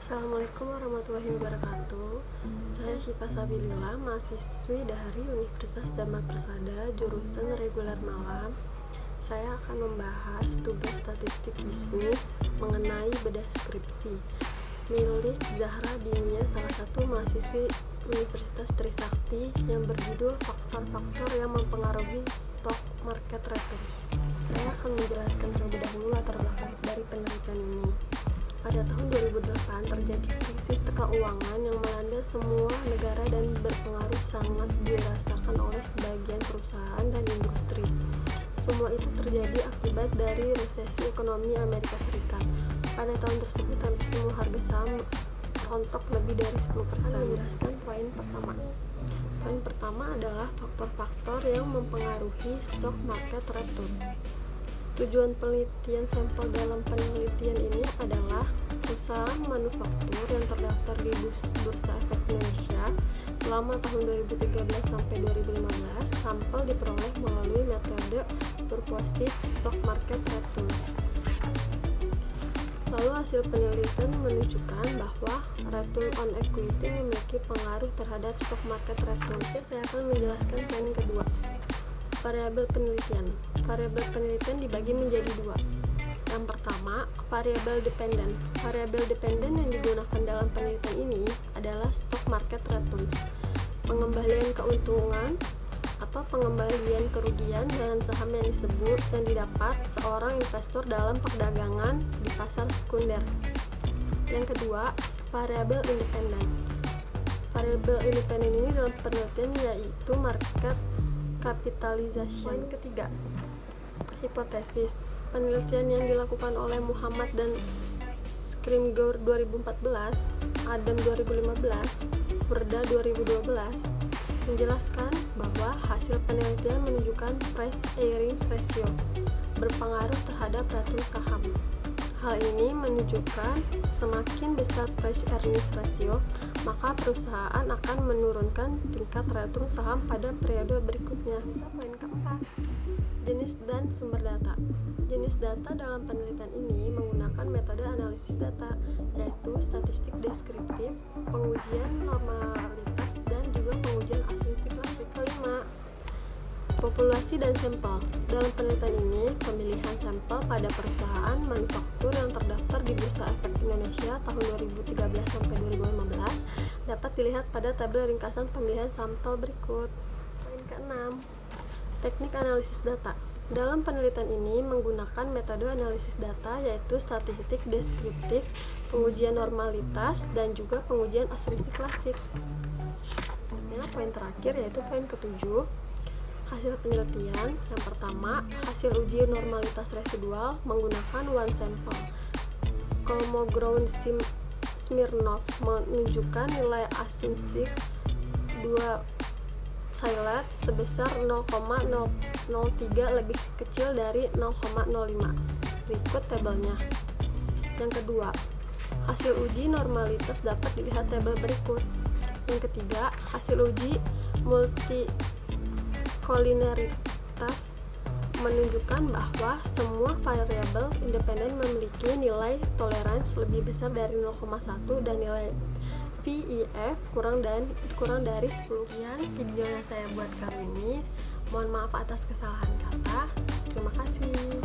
Assalamualaikum warahmatullahi wabarakatuh. Saya Syifa Sabilillah, mahasiswi dari Universitas Dhamma Persada, jurusan reguler Malam. Saya akan membahas tugas statistik bisnis mengenai bedah skripsi milik Zahra Dinia, salah satu mahasiswi Universitas Trisakti, yang berjudul Faktor-faktor yang mempengaruhi stock market returns. Saya akan menjelaskan terlebih dahulu latar belakang dari penelitian ini. Pada tahun 2008 terjadi krisis keuangan yang melanda semua negara dan berpengaruh sangat dirasakan oleh sebagian perusahaan dan industri. Semua itu terjadi akibat dari resesi ekonomi Amerika Serikat. Pada tahun tersebut hampir semua harga saham rontok lebih dari 10%. Saya menjelaskan poin pertama. Poin pertama adalah faktor-faktor yang mempengaruhi stock market return. Tujuan penelitian sampel dalam penelitian ini adalah perusahaan manufaktur yang terdaftar di Bursa Efek Indonesia selama tahun 2013 sampai 2015. Sampel diperoleh melalui metode purposive stock market returns. Lalu hasil penelitian menunjukkan bahwa return on equity memiliki pengaruh terhadap stock market returns. Saya akan menjelaskan poin kedua. Variabel penelitian. Variabel penelitian dibagi menjadi dua. Yang pertama, variabel dependen. Variabel dependen yang digunakan dalam penelitian ini adalah stock market returns, pengembalian keuntungan atau pengembalian kerugian dalam saham yang disebut yang didapat seorang investor dalam perdagangan di pasar sekunder. Yang kedua, variabel independen. Variabel independen ini dalam penelitian yaitu market capitalization. Poin ketiga, hipotesis. Penelitian yang dilakukan oleh Muhammad dan Scrimgeour 2014, Adam 2015, Verda 2012 menjelaskan bahwa hasil penelitian menunjukkan price earnings ratio berpengaruh terhadap return saham. Hal ini menunjukkan semakin besar price earnings ratio, maka perusahaan akan menurunkan tingkat return saham pada periode berikutnya. Poin keempat, jenis dan sumber data. Jenis data dalam penelitian ini menggunakan metode analisis data, yaitu statistik deskriptif, pengujian normalitas, dan juga pengujian asumsi klasik. Kelima, populasi dan sampel. Dalam penelitian ini, pemilihan sampel pada perusahaan manufaktur yang terdaftar di Bursa Efek Indonesia tahun 2013 sampai 2015 dapat dilihat pada tabel ringkasan pemilihan sampel berikut. Poin ke-6, teknik analisis data. Dalam penelitian ini menggunakan metode analisis data, yaitu statistik deskriptif, pengujian normalitas, dan juga pengujian asumsi klasik. Poin terakhir yaitu poin ke-7, hasil penelitian. Yang pertama, hasil uji normalitas residual menggunakan one sample. Kolmogorov Smirnov menunjukkan nilai asumsi 2 Silat sebesar 0,003 lebih kecil dari 0,05. Berikut tabelnya. Yang kedua, hasil uji normalitas dapat dilihat tabel berikut. Yang ketiga, hasil uji multikoliniaritas menunjukkan bahwa semua variabel independen memiliki nilai toleransi lebih besar dari 0,1 dan nilai VIF kurang dari 10. Video yang saya buat kali ini. Mohon maaf atas kesalahan kata. Terima kasih.